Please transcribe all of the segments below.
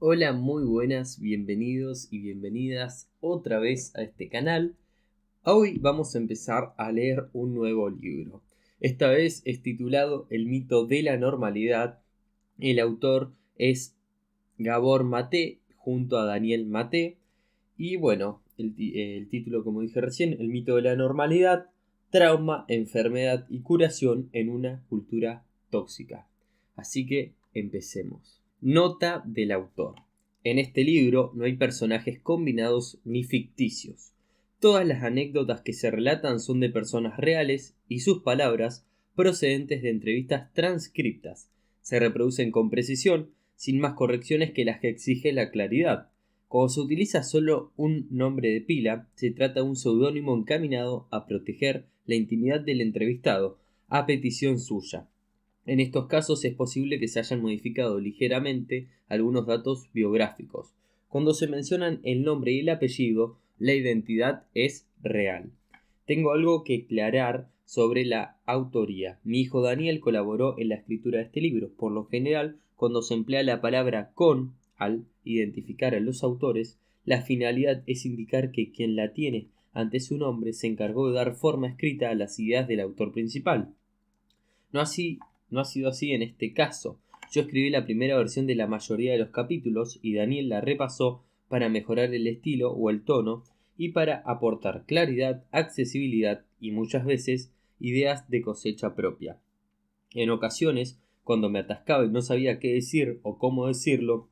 Hola, muy buenas, bienvenidos y bienvenidas otra vez a este canal. Hoy vamos a empezar a leer un nuevo libro. Esta vez es titulado El mito de la normalidad. El autor es Gabor Maté junto a Daniel Maté. Y bueno, el título, como dije recién, El mito de la normalidad, trauma, enfermedad y curación en una cultura tóxica. Así que empecemos. Nota del autor. En este libro no hay personajes combinados ni ficticios. Todas las anécdotas que se relatan son de personas reales y sus palabras, procedentes de entrevistas transcriptas, se reproducen con precisión, sin más correcciones que las que exige la claridad. Cuando se utiliza solo un nombre de pila, se trata de un seudónimo encaminado a proteger la intimidad del entrevistado, a petición suya. En estos casos es posible que se hayan modificado ligeramente algunos datos biográficos. Cuando se mencionan el nombre y el apellido, la identidad es real. Tengo algo que aclarar sobre la autoría. Mi hijo Daniel colaboró en la escritura de este libro. Por lo general, cuando se emplea la palabra con al identificar a los autores, la finalidad es indicar que quien la tiene ante su nombre se encargó de dar forma escrita a las ideas del autor principal. No ha sido así en este caso. Yo escribí la primera versión de la mayoría de los capítulos y Daniel la repasó para mejorar el estilo o el tono y para aportar claridad, accesibilidad y muchas veces ideas de cosecha propia. En ocasiones, cuando me atascaba y no sabía qué decir o cómo decirlo,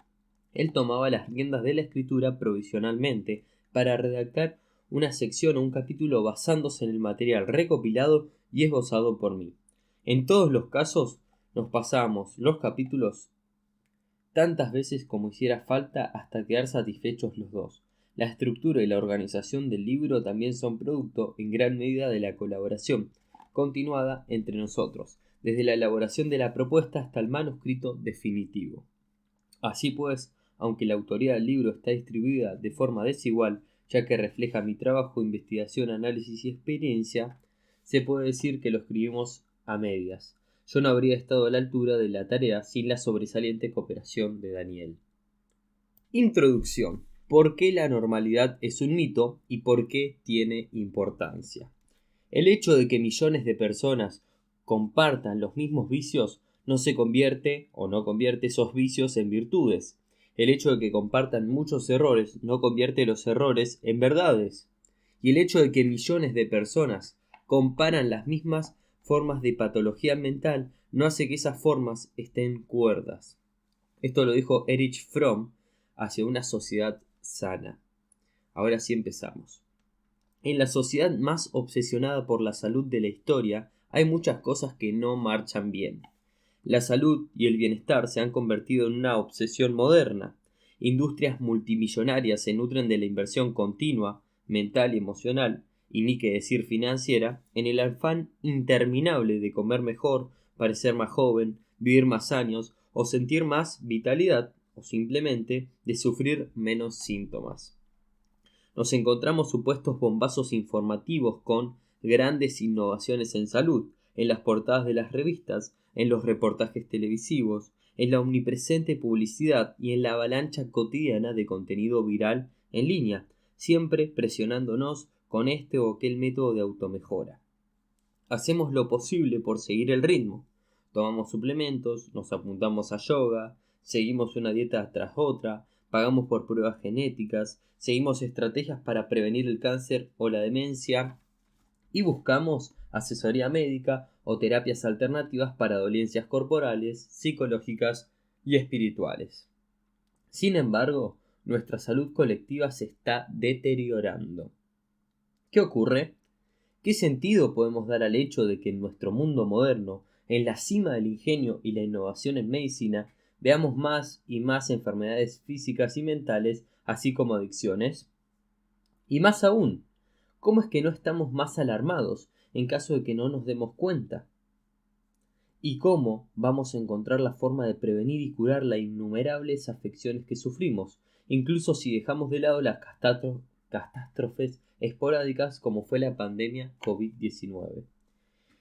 él tomaba las riendas de la escritura provisionalmente para redactar una sección o un capítulo basándose en el material recopilado y esbozado por mí. En todos los casos nos pasábamos los capítulos tantas veces como hiciera falta hasta quedar satisfechos los dos. La estructura y la organización del libro también son producto en gran medida de la colaboración continuada entre nosotros, desde la elaboración de la propuesta hasta el manuscrito definitivo. Así pues, aunque la autoría del libro está distribuida de forma desigual, ya que refleja mi trabajo, investigación, análisis y experiencia, se puede decir que lo escribimos a medias. Yo no habría estado a la altura de la tarea sin la sobresaliente cooperación de Daniel. Introducción. ¿Por qué la normalidad es un mito y por qué tiene importancia? El hecho de que millones de personas compartan los mismos vicios no se convierte o no convierte esos vicios en virtudes. El hecho de que compartan muchos errores no convierte los errores en verdades. Y el hecho de que millones de personas comparan las mismas formas de patología mental no hace que esas formas estén cuerdas. Esto lo dijo Erich Fromm hacia una sociedad sana. Ahora sí empezamos. En la sociedad más obsesionada por la salud de la historia, hay muchas cosas que no marchan bien. La salud y el bienestar se han convertido en una obsesión moderna. Industrias multimillonarias se nutren de la inversión continua, mental y emocional, y ni que decir financiera, en el afán interminable de comer mejor, parecer más joven, vivir más años o sentir más vitalidad, o simplemente de sufrir menos síntomas. Nos encontramos supuestos bombazos informativos con grandes innovaciones en salud, en las portadas de las revistas, en los reportajes televisivos, en la omnipresente publicidad y en la avalancha cotidiana de contenido viral en línea, siempre presionándonos con este o aquel método de automejora. Hacemos lo posible por seguir el ritmo. Tomamos suplementos, nos apuntamos a yoga, seguimos una dieta tras otra, pagamos por pruebas genéticas, seguimos estrategias para prevenir el cáncer o la demencia y buscamos asesoría médica o terapias alternativas para dolencias corporales, psicológicas y espirituales. Sin embargo, nuestra salud colectiva se está deteriorando. ¿Qué ocurre? ¿Qué sentido podemos dar al hecho de que en nuestro mundo moderno, en la cima del ingenio y la innovación en medicina, veamos más y más enfermedades físicas y mentales, así como adicciones? Y más aún, ¿cómo es que no estamos más alarmados en caso de que no nos demos cuenta? ¿Y cómo vamos a encontrar la forma de prevenir y curar las innumerables afecciones que sufrimos, incluso si dejamos de lado las catástrofes esporádicas como fue la pandemia COVID-19?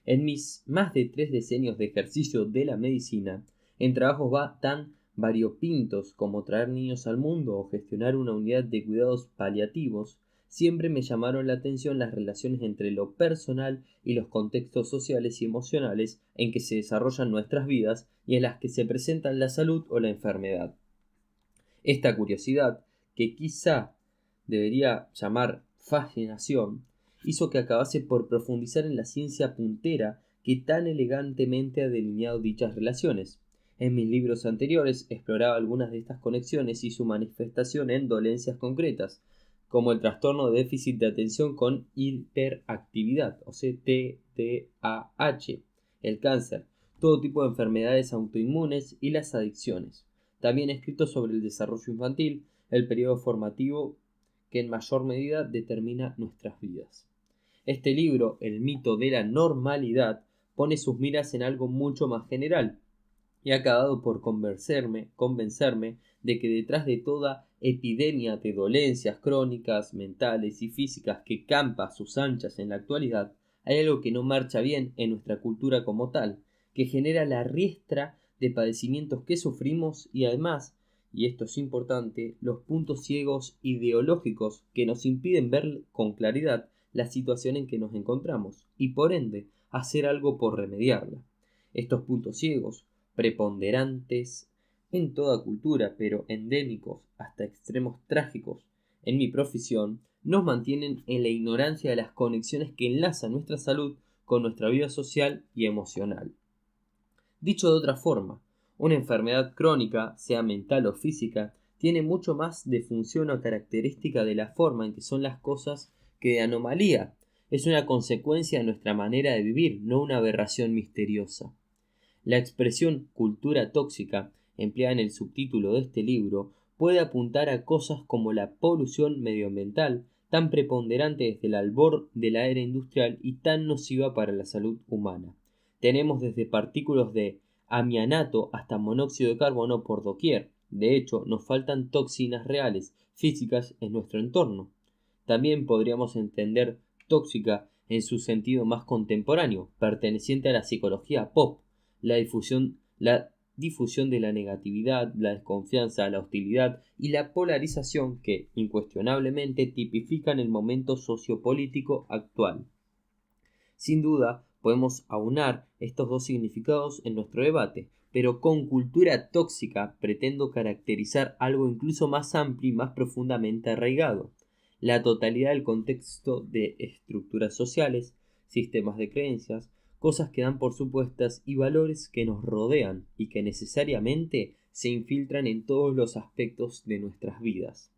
En mis más de 3 decenios de ejercicio de la medicina, en trabajos tan variopintos como traer niños al mundo o gestionar una unidad de cuidados paliativos, siempre me llamaron la atención las relaciones entre lo personal y los contextos sociales y emocionales en que se desarrollan nuestras vidas y en las que se presentan la salud o la enfermedad. Esta curiosidad, que quizá debería llamar fascinación, hizo que acabase por profundizar en la ciencia puntera que tan elegantemente ha delineado dichas relaciones. En mis libros anteriores exploraba algunas de estas conexiones y su manifestación en dolencias concretas, como el trastorno de déficit de atención con hiperactividad, o sea, TDAH, el cáncer, todo tipo de enfermedades autoinmunes y las adicciones. También he escrito sobre el desarrollo infantil, el periodo formativo que en mayor medida determina nuestras vidas. Este libro, El mito de la normalidad, pone sus miras en algo mucho más general y ha acabado por convencerme de que detrás de toda epidemia de dolencias crónicas, mentales y físicas que campa a sus anchas en la actualidad, hay algo que no marcha bien en nuestra cultura como tal, que genera la riestra de padecimientos que sufrimos y además, y esto es importante, los puntos ciegos ideológicos que nos impiden ver con claridad la situación en que nos encontramos y por ende hacer algo por remediarla. Estos puntos ciegos, preponderantes en toda cultura, pero endémicos hasta extremos trágicos en mi profesión, nos mantienen en la ignorancia de las conexiones que enlazan nuestra salud con nuestra vida social y emocional. Dicho de otra forma, una enfermedad crónica, sea mental o física, tiene mucho más de función o característica de la forma en que son las cosas que de anomalía. Es una consecuencia de nuestra manera de vivir, no una aberración misteriosa. La expresión cultura tóxica, empleada en el subtítulo de este libro, puede apuntar a cosas como la polución medioambiental, tan preponderante desde el albor de la era industrial y tan nociva para la salud humana. Tenemos desde partículas de amianato hasta monóxido de carbono por doquier. De hecho, nos faltan toxinas reales, físicas, en nuestro entorno. También podríamos entender tóxica en su sentido más contemporáneo, perteneciente a la psicología pop, la difusión de la negatividad, la desconfianza, la hostilidad y la polarización que, incuestionablemente, tipifican el momento sociopolítico actual. Sin duda, podemos aunar estos dos significados en nuestro debate, pero con cultura tóxica pretendo caracterizar algo incluso más amplio y más profundamente arraigado, la totalidad del contexto de estructuras sociales, sistemas de creencias, cosas que dan por supuestas y valores que nos rodean y que necesariamente se infiltran en todos los aspectos de nuestras vidas.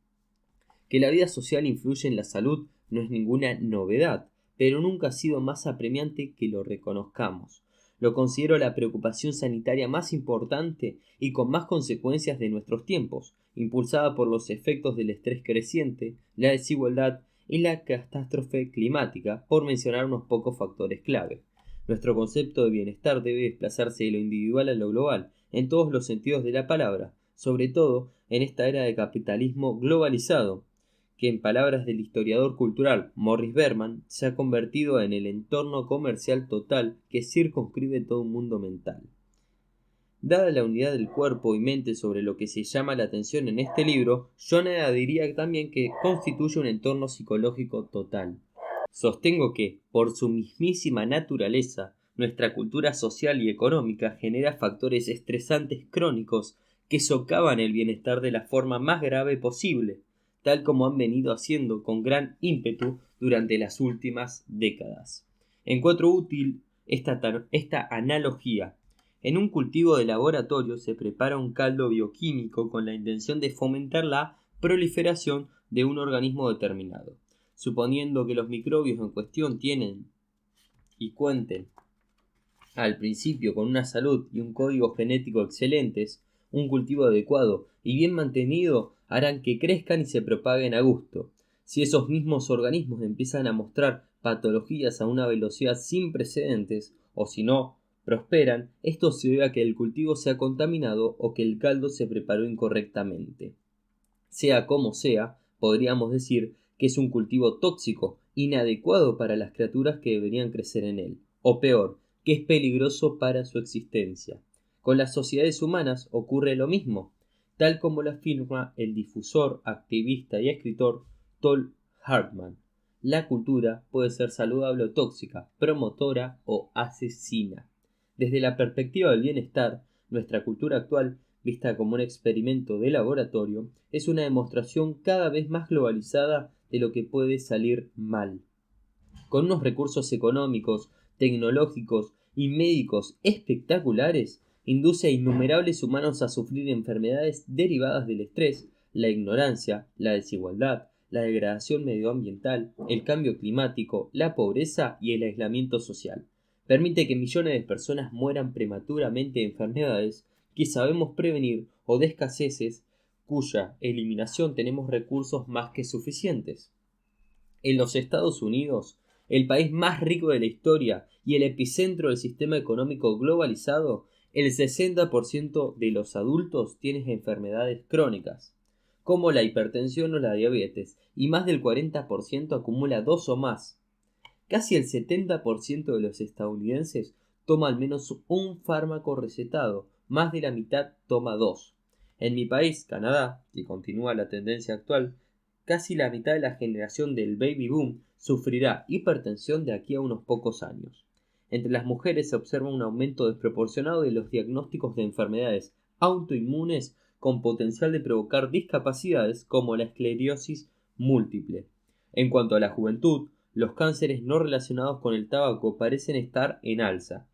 Que la vida social influye en la salud no es ninguna novedad, pero nunca ha sido más apremiante que lo reconozcamos. Lo considero la preocupación sanitaria más importante y con más consecuencias de nuestros tiempos, impulsada por los efectos del estrés creciente, la desigualdad y la catástrofe climática, por mencionar unos pocos factores clave. Nuestro concepto de bienestar debe desplazarse de lo individual a lo global, en todos los sentidos de la palabra, sobre todo en esta era de capitalismo globalizado, que en palabras del historiador cultural Morris Berman se ha convertido en el entorno comercial total que circunscribe todo un mundo mental. Dada la unidad del cuerpo y mente sobre lo que se llama la atención en este libro, yo añadiría también que constituye un entorno psicológico total. Sostengo que, por su mismísima naturaleza, nuestra cultura social y económica genera factores estresantes crónicos que socavan el bienestar de la forma más grave posible, tal como han venido haciendo con gran ímpetu durante las últimas décadas. Encuentro útil esta analogía. En un cultivo de laboratorio se prepara un caldo bioquímico con la intención de fomentar la proliferación de un organismo determinado. Suponiendo que los microbios en cuestión tienen y cuenten al principio con una salud y un código genético excelentes, un cultivo adecuado y bien mantenido harán que crezcan y se propaguen a gusto. Si esos mismos organismos empiezan a mostrar patologías a una velocidad sin precedentes, o si no prosperan, esto se debe a que el cultivo se ha contaminado o que el caldo se preparó incorrectamente. Sea como sea, podríamos decir que es un cultivo tóxico, inadecuado para las criaturas que deberían crecer en él, o peor, que es peligroso para su existencia. Con las sociedades humanas ocurre lo mismo, tal como lo afirma el difusor, activista y escritor Toll Hartman. La cultura puede ser saludable o tóxica, promotora o asesina. Desde la perspectiva del bienestar, nuestra cultura actual, vista como un experimento de laboratorio, es una demostración cada vez más globalizada de lo que puede salir mal. Con unos recursos económicos, tecnológicos y médicos espectaculares, induce a innumerables humanos a sufrir enfermedades derivadas del estrés, la ignorancia, la desigualdad, la degradación medioambiental, el cambio climático, la pobreza y el aislamiento social. Permite que millones de personas mueran prematuramente de enfermedades que sabemos prevenir o de escaseces cuya eliminación tenemos recursos más que suficientes. En los Estados Unidos, el país más rico de la historia y el epicentro del sistema económico globalizado, el 60% de los adultos tienen enfermedades crónicas, como la hipertensión o la diabetes, y más del 40% acumula dos o más. Casi el 70% de los estadounidenses toma al menos un fármaco recetado, más de la mitad toma dos. En mi país, Canadá, que continúa la tendencia actual, casi la mitad de la generación del baby boom sufrirá hipertensión de aquí a unos pocos años. Entre las mujeres se observa un aumento desproporcionado de los diagnósticos de enfermedades autoinmunes con potencial de provocar discapacidades como la esclerosis múltiple. En cuanto a la juventud, los cánceres no relacionados con el tabaco parecen estar en alza.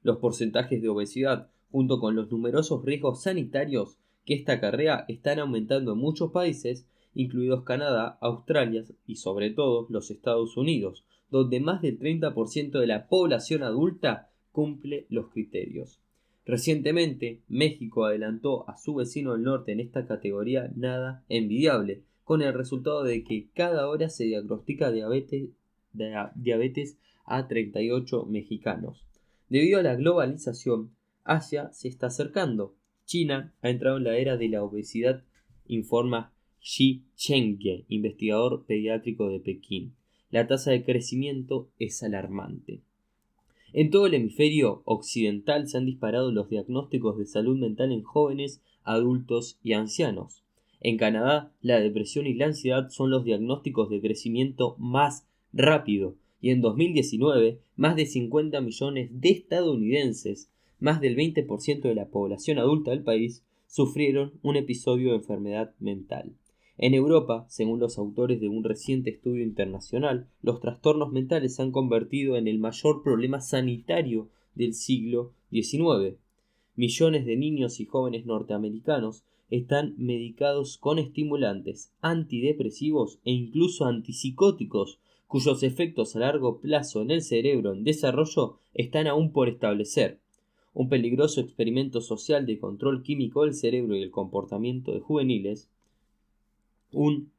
Los porcentajes de obesidad, junto con los numerosos riesgos sanitarios que esta acarrea, están aumentando en muchos países, incluidos Canadá, Australia y sobre todo los Estados Unidos, donde más del 30% de la población adulta cumple los criterios. Recientemente, México adelantó a su vecino del norte en esta categoría nada envidiable, con el resultado de que cada hora se diagnostica diabetes a 38 mexicanos. Debido a la globalización, Asia se está acercando. China ha entrado en la era de la obesidad, informa Xi Chengye, investigador pediátrico de Pekín. La tasa de crecimiento es alarmante. En todo el hemisferio occidental se han disparado los diagnósticos de salud mental en jóvenes, adultos y ancianos. En Canadá, la depresión y la ansiedad son los diagnósticos de crecimiento más rápido, y en 2019 más de 50 millones de estadounidenses, más del 20% de la población adulta del país, sufrieron un episodio de enfermedad mental. En Europa, según los autores de un reciente estudio internacional, los trastornos mentales se han convertido en el mayor problema sanitario del siglo XIX. Millones de niños y jóvenes norteamericanos están medicados con estimulantes, antidepresivos e incluso antipsicóticos, cuyos efectos a largo plazo en el cerebro en desarrollo están aún por establecer. Un peligroso experimento social de control químico del cerebro y el comportamiento de juveniles. Un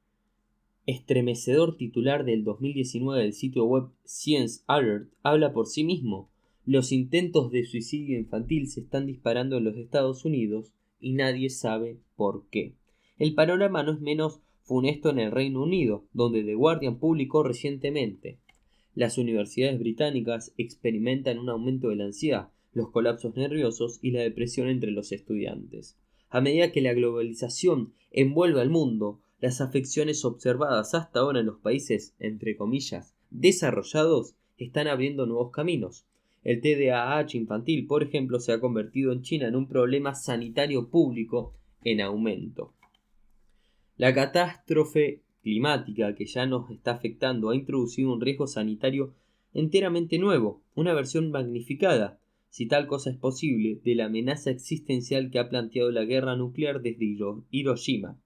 estremecedor titular del 2019 del sitio web Science Alert habla por sí mismo. Los intentos de suicidio infantil se están disparando en los Estados Unidos y nadie sabe por qué. El panorama no es menos funesto en el Reino Unido, donde The Guardian publicó recientemente. Las universidades británicas experimentan un aumento de la ansiedad, los colapsos nerviosos y la depresión entre los estudiantes. A medida que la globalización envuelve al mundo, las afecciones observadas hasta ahora en los países, entre comillas, desarrollados, están abriendo nuevos caminos. El TDAH infantil, por ejemplo, se ha convertido en China en un problema sanitario público en aumento. La catástrofe climática que ya nos está afectando ha introducido un riesgo sanitario enteramente nuevo, una versión magnificada, si tal cosa es posible, de la amenaza existencial que ha planteado la guerra nuclear desde Hiroshima.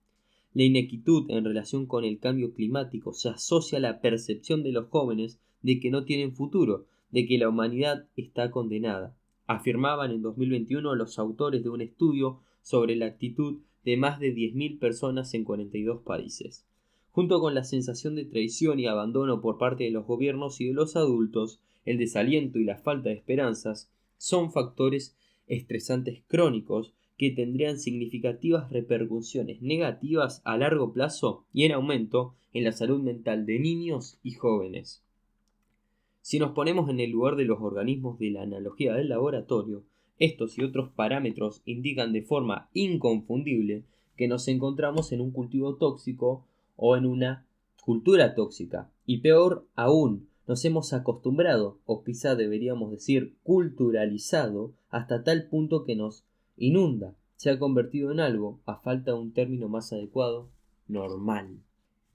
La inequitud en relación con el cambio climático se asocia a la percepción de los jóvenes de que no tienen futuro, de que la humanidad está condenada, afirmaban en 2021 los autores de un estudio sobre la actitud de más de 10.000 personas en 42 países. Junto con la sensación de traición y abandono por parte de los gobiernos y de los adultos, el desaliento y la falta de esperanzas son factores estresantes crónicos que tendrían significativas repercusiones negativas a largo plazo y en aumento en la salud mental de niños y jóvenes. Si nos ponemos en el lugar de los organismos de la analogía del laboratorio, Estos y otros parámetros indican de forma inconfundible que nos encontramos en un cultivo tóxico o en una cultura tóxica. Y peor aún, nos hemos acostumbrado, o quizá deberíamos decir culturalizado, hasta tal punto que nos inunda. Se ha convertido en algo, a falta de un término más adecuado, normal.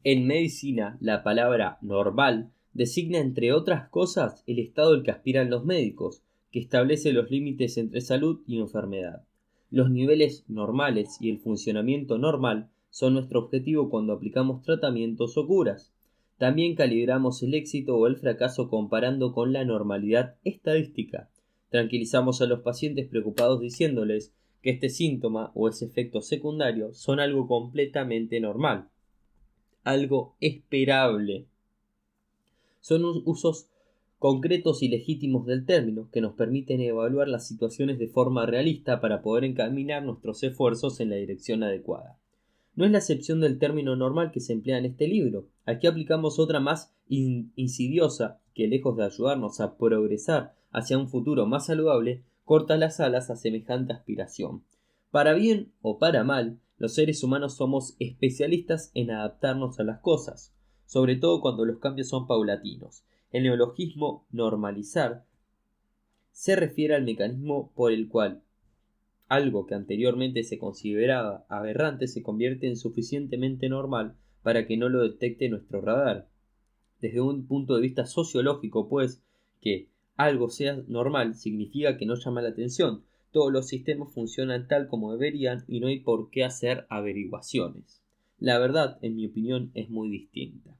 En medicina, la palabra normal designa, entre otras cosas, el estado al que aspiran los médicos, que establece los límites entre salud y enfermedad. Los niveles normales y el funcionamiento normal son nuestro objetivo cuando aplicamos tratamientos o curas. También calibramos el éxito o el fracaso comparando con la normalidad estadística. Tranquilizamos a los pacientes preocupados diciéndoles que este síntoma o ese efecto secundario son algo completamente normal, algo esperable. Son usos concretos y legítimos del término que nos permiten evaluar las situaciones de forma realista para poder encaminar nuestros esfuerzos en la dirección adecuada. No es la acepción del término normal que se emplea en este libro. Aquí aplicamos otra más insidiosa que, lejos de ayudarnos a progresar hacia un futuro más saludable, corta las alas a semejante aspiración. Para bien o para mal, los seres humanos somos especialistas en adaptarnos a las cosas, sobre todo cuando los cambios son paulatinos. El neologismo normalizar se refiere al mecanismo por el cual algo que anteriormente se consideraba aberrante se convierte en suficientemente normal para que no lo detecte nuestro radar. Desde un punto de vista sociológico, pues, que algo sea normal significa que no llama la atención. Todos los sistemas funcionan tal como deberían y no hay por qué hacer averiguaciones. La verdad, en mi opinión, es muy distinta.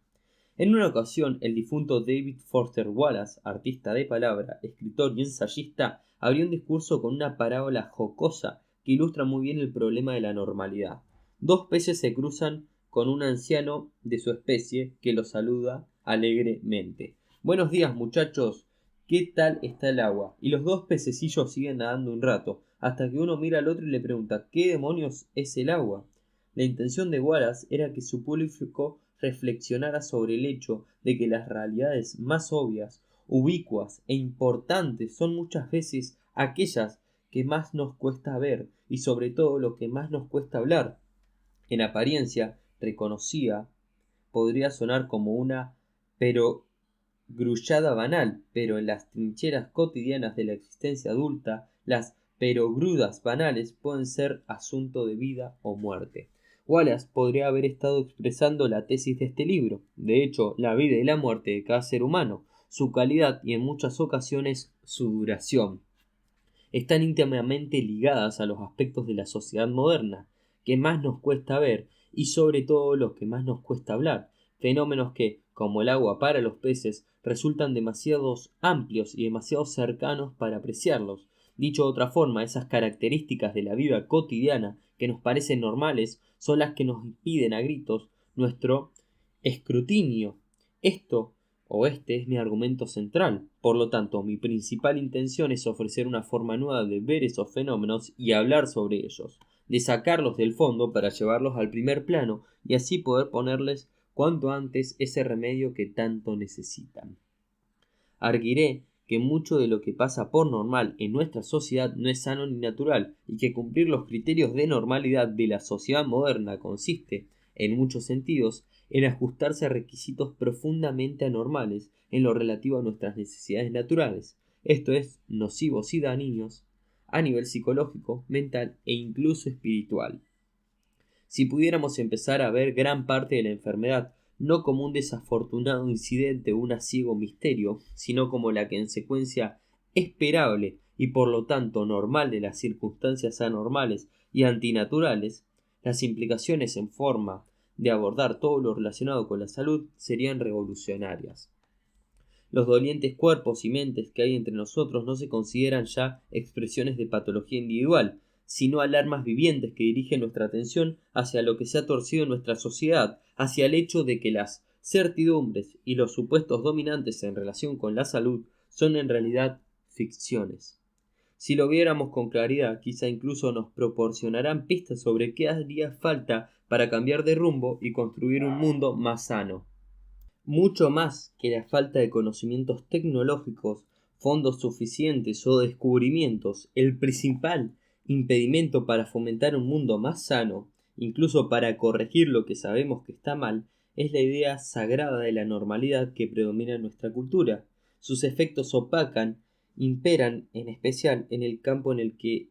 En una ocasión, el difunto David Foster Wallace, artista de palabra, escritor y ensayista, abrió un discurso con una parábola jocosa que ilustra muy bien el problema de la normalidad. Dos peces se cruzan con un anciano de su especie que los saluda alegremente. Buenos días, muchachos, ¿qué tal está el agua? Y los dos pececillos siguen nadando un rato, hasta que uno mira al otro y le pregunta ¿qué demonios es el agua? La intención de Wallace era que su público reflexionara sobre el hecho de que las realidades más obvias, ubicuas e importantes son muchas veces aquellas que más nos cuesta ver y sobre todo lo que más nos cuesta hablar. En apariencia reconocida podría sonar como una perogrullada banal, pero en las trincheras cotidianas de la existencia adulta, las perogrudas banales pueden ser asunto de vida o muerte. Wallace podría haber estado expresando la tesis de este libro, de hecho, la vida y la muerte de cada ser humano, su calidad y en muchas ocasiones su duración, están íntimamente ligadas a los aspectos de la sociedad moderna, que más nos cuesta ver y sobre todo los que más nos cuesta hablar, fenómenos que, como el agua para los peces, resultan demasiado amplios y demasiado cercanos para apreciarlos. Dicho de otra forma, esas características de la vida cotidiana que nos parecen normales son las que nos impiden a gritos nuestro escrutinio. Este es mi argumento central. Por lo tanto, mi principal intención es ofrecer una forma nueva de ver esos fenómenos y hablar sobre ellos, de sacarlos del fondo para llevarlos al primer plano y así poder ponerles cuanto antes ese remedio que tanto necesitan. Arguiré que mucho de lo que pasa por normal en nuestra sociedad no es sano ni natural y que cumplir los criterios de normalidad de la sociedad moderna consiste, en muchos sentidos, en ajustarse a requisitos profundamente anormales en lo relativo a nuestras necesidades naturales. Esto es nocivos y dañinos a nivel psicológico, mental e incluso espiritual. Si pudiéramos empezar a ver gran parte de la enfermedad no como un desafortunado incidente o un asiego misterio, sino como la consecuencia esperable y por lo tanto normal de las circunstancias anormales y antinaturales, las implicaciones en forma de abordar todo lo relacionado con la salud serían revolucionarias. Los dolientes cuerpos y mentes que hay entre nosotros no se consideran ya expresiones de patología individual, sino alarmas vivientes que dirigen nuestra atención hacia lo que se ha torcido en nuestra sociedad, hacia el hecho de que las certidumbres y los supuestos dominantes en relación con la salud son en realidad ficciones. Si lo viéramos con claridad, quizá incluso nos proporcionarán pistas sobre qué haría falta para cambiar de rumbo y construir un mundo más sano. Mucho más que la falta de conocimientos tecnológicos fondos suficientes o descubrimientos, el principal impedimento para fomentar un mundo más sano, incluso para corregir lo que sabemos que está mal, es la idea sagrada de la normalidad que predomina en nuestra cultura. Sus efectos imperan en especial en el campo en el que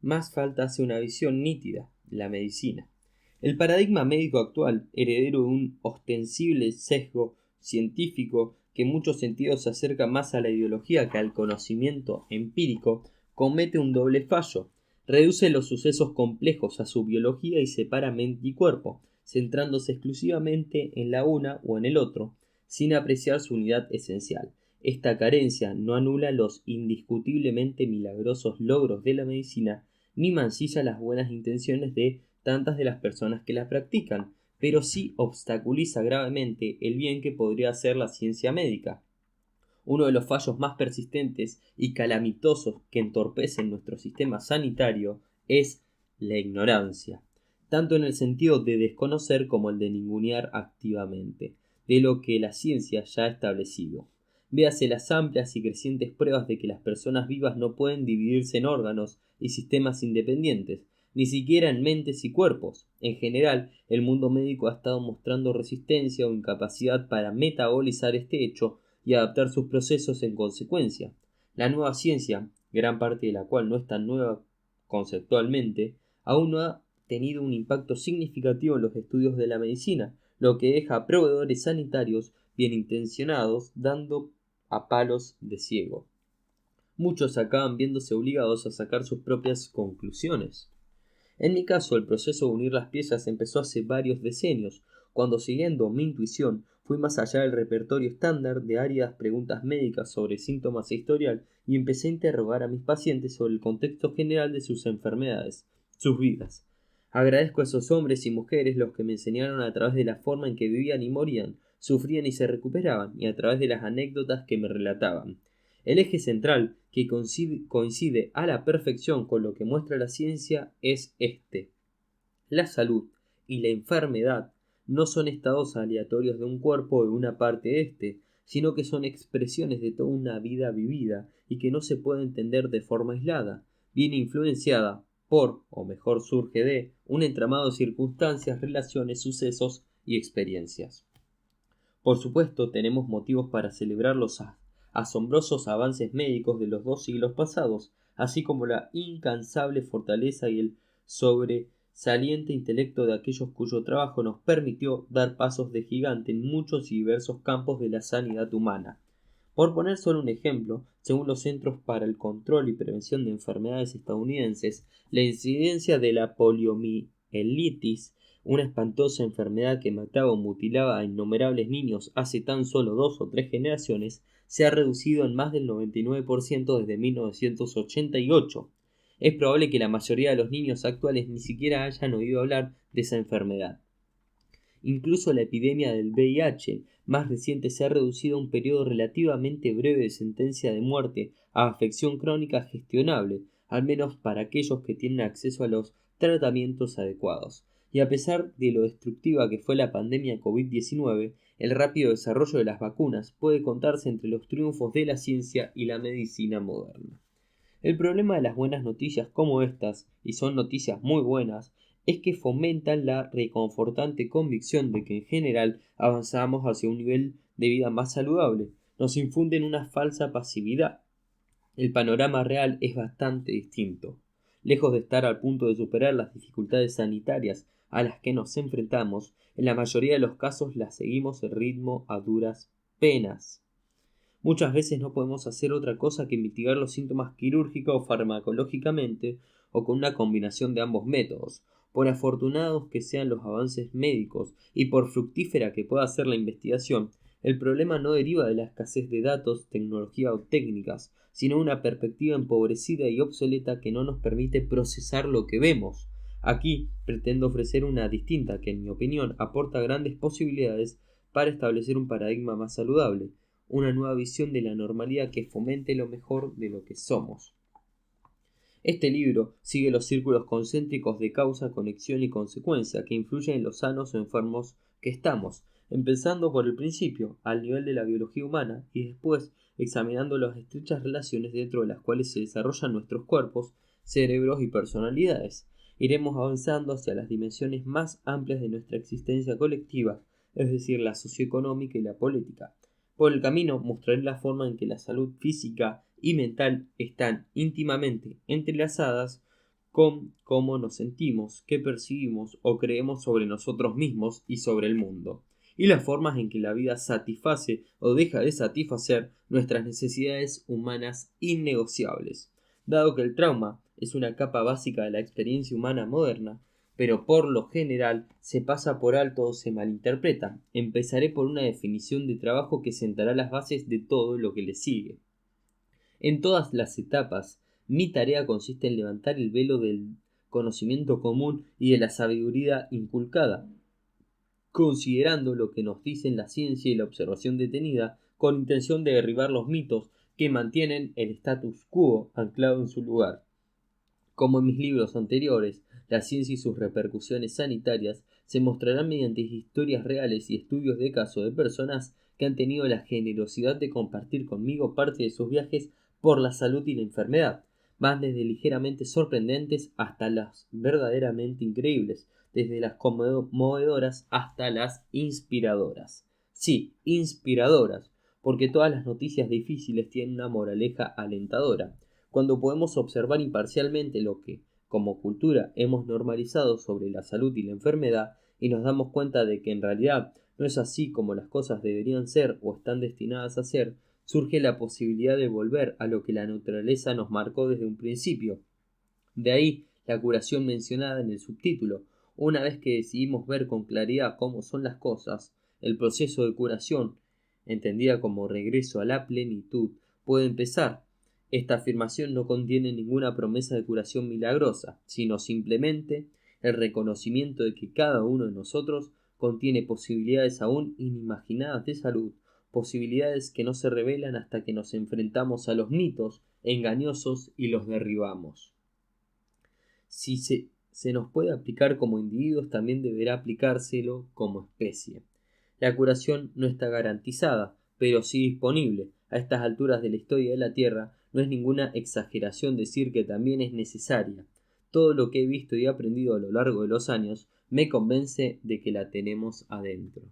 más falta hace una visión nítida, la medicina. El paradigma médico actual, heredero de un ostensible sesgo científico que en muchos sentidos se acerca más a la ideología que al conocimiento empírico, comete un doble fallo. Reduce los sucesos complejos a su biología y separa mente y cuerpo, centrándose exclusivamente en la una o en el otro, sin apreciar su unidad esencial. Esta carencia no anula los indiscutiblemente milagrosos logros de la medicina, ni mancilla las buenas intenciones de tantas de las personas que la practican, pero sí obstaculiza gravemente el bien que podría hacer la ciencia médica. Uno de los fallos más persistentes y calamitosos que entorpecen nuestro sistema sanitario es la ignorancia, tanto en el sentido de desconocer como el de ningunear activamente, de lo que la ciencia ya ha establecido. Véase las amplias y crecientes pruebas de que las personas vivas no pueden dividirse en órganos y sistemas independientes, ni siquiera en mentes y cuerpos. En general, el mundo médico ha estado mostrando resistencia o incapacidad para metabolizar este hecho y adaptar sus procesos en consecuencia. La nueva ciencia, gran parte de la cual no es tan nueva conceptualmente, aún no ha tenido un impacto significativo en los estudios de la medicina, lo que deja a proveedores sanitarios bien intencionados dando a palos de ciego. Muchos acaban viéndose obligados a sacar sus propias conclusiones. En mi caso, el proceso de unir las piezas empezó hace varios decenios, cuando, siguiendo mi intuición, fui más allá del repertorio estándar de áridas preguntas médicas sobre síntomas e historial y empecé a interrogar a mis pacientes sobre el contexto general de sus enfermedades, sus vidas. Agradezco a esos hombres y mujeres los que me enseñaron a través de la forma en que vivían y morían, sufrían y se recuperaban, y a través de las anécdotas que me relataban. El eje central, que coincide a la perfección con lo que muestra la ciencia, es este. La salud y la enfermedad no son estados aleatorios de un cuerpo o de una parte de éste, sino que son expresiones de toda una vida vivida y que no se puede entender de forma aislada. Viene influenciada por, o mejor surge de, un entramado de circunstancias, relaciones, sucesos y experiencias. Por supuesto, tenemos motivos para celebrar los asombrosos avances médicos de los 2 siglos pasados, así como la incansable fortaleza y el sobresaliente intelecto de aquellos cuyo trabajo nos permitió dar pasos de gigante en muchos y diversos campos de la sanidad humana. Por poner solo un ejemplo, según los Centros para el Control y Prevención de Enfermedades estadounidenses, la incidencia de la poliomielitis, una espantosa enfermedad que mataba o mutilaba a innumerables niños hace tan solo 2 o 3 generaciones, se ha reducido en más del 99% desde 1988. Es probable que la mayoría de los niños actuales ni siquiera hayan oído hablar de esa enfermedad. Incluso la epidemia del VIH más reciente se ha reducido a un periodo relativamente breve de sentencia de muerte a afección crónica gestionable, al menos para aquellos que tienen acceso a los tratamientos adecuados. Y a pesar de lo destructiva que fue la pandemia COVID-19, el rápido desarrollo de las vacunas puede contarse entre los triunfos de la ciencia y la medicina moderna. El problema de las buenas noticias como estas, y son noticias muy buenas, es que fomentan la reconfortante convicción de que en general avanzamos hacia un nivel de vida más saludable, nos infunden una falsa pasividad. El panorama real es bastante distinto. Lejos de estar al punto de superar las dificultades sanitarias a las que nos enfrentamos, en la mayoría de los casos las seguimos el ritmo a duras penas. Muchas veces no podemos hacer otra cosa que mitigar los síntomas quirúrgica o farmacológicamente o con una combinación de ambos métodos. Por afortunados que sean los avances médicos y por fructífera que pueda ser la investigación, el problema no deriva de la escasez de datos, tecnología o técnicas, sino de una perspectiva empobrecida y obsoleta que no nos permite procesar lo que vemos. Aquí pretendo ofrecer una distinta que, en mi opinión, aporta grandes posibilidades para establecer un paradigma más saludable, una nueva visión de la normalidad que fomente lo mejor de lo que somos. Este libro sigue los círculos concéntricos de causa, conexión y consecuencia que influyen en los sanos o enfermos que estamos, empezando por el principio, al nivel de la biología humana, y después examinando las estrechas relaciones dentro de las cuales se desarrollan nuestros cuerpos, cerebros y personalidades. Iremos avanzando hacia las dimensiones más amplias de nuestra existencia colectiva, es decir, la socioeconómica y la política. Por el camino mostraré la forma en que la salud física y mental están íntimamente entrelazadas con cómo nos sentimos, qué percibimos o creemos sobre nosotros mismos y sobre el mundo, y las formas en que la vida satisface o deja de satisfacer nuestras necesidades humanas innegociables. Dado que el trauma es una capa básica de la experiencia humana moderna, pero por lo general se pasa por alto o se malinterpreta, empezaré por una definición de trabajo que sentará las bases de todo lo que le sigue. En todas las etapas, mi tarea consiste en levantar el velo del conocimiento común y de la sabiduría inculcada, considerando lo que nos dicen la ciencia y la observación detenida, con intención de derribar los mitos que mantienen el status quo anclado en su lugar. Como en mis libros anteriores, la ciencia y sus repercusiones sanitarias se mostrarán mediante historias reales y estudios de caso de personas que han tenido la generosidad de compartir conmigo parte de sus viajes por la salud y la enfermedad, van desde ligeramente sorprendentes hasta las verdaderamente increíbles, desde las conmovedoras hasta las inspiradoras. Sí, inspiradoras, porque todas las noticias difíciles tienen una moraleja alentadora. Cuando podemos observar imparcialmente lo que, como cultura, hemos normalizado sobre la salud y la enfermedad, y nos damos cuenta de que en realidad no es así como las cosas deberían ser o están destinadas a ser, surge la posibilidad de volver a lo que la naturaleza nos marcó desde un principio. De ahí la curación mencionada en el subtítulo. Una vez que decidimos ver con claridad cómo son las cosas, el proceso de curación, entendida como regreso a la plenitud, puede empezar. Esta afirmación no contiene ninguna promesa de curación milagrosa, sino simplemente el reconocimiento de que cada uno de nosotros contiene posibilidades aún inimaginadas de salud, posibilidades que no se revelan hasta que nos enfrentamos a los mitos engañosos y los derribamos. Si se nos puede aplicar como individuos, también deberá aplicárselo como especie. La curación no está garantizada, pero sí disponible. A estas alturas de la historia de la Tierra, no es ninguna exageración decir que también es necesaria. Todo lo que he visto y aprendido a lo largo de los años me convence de que la tenemos adentro.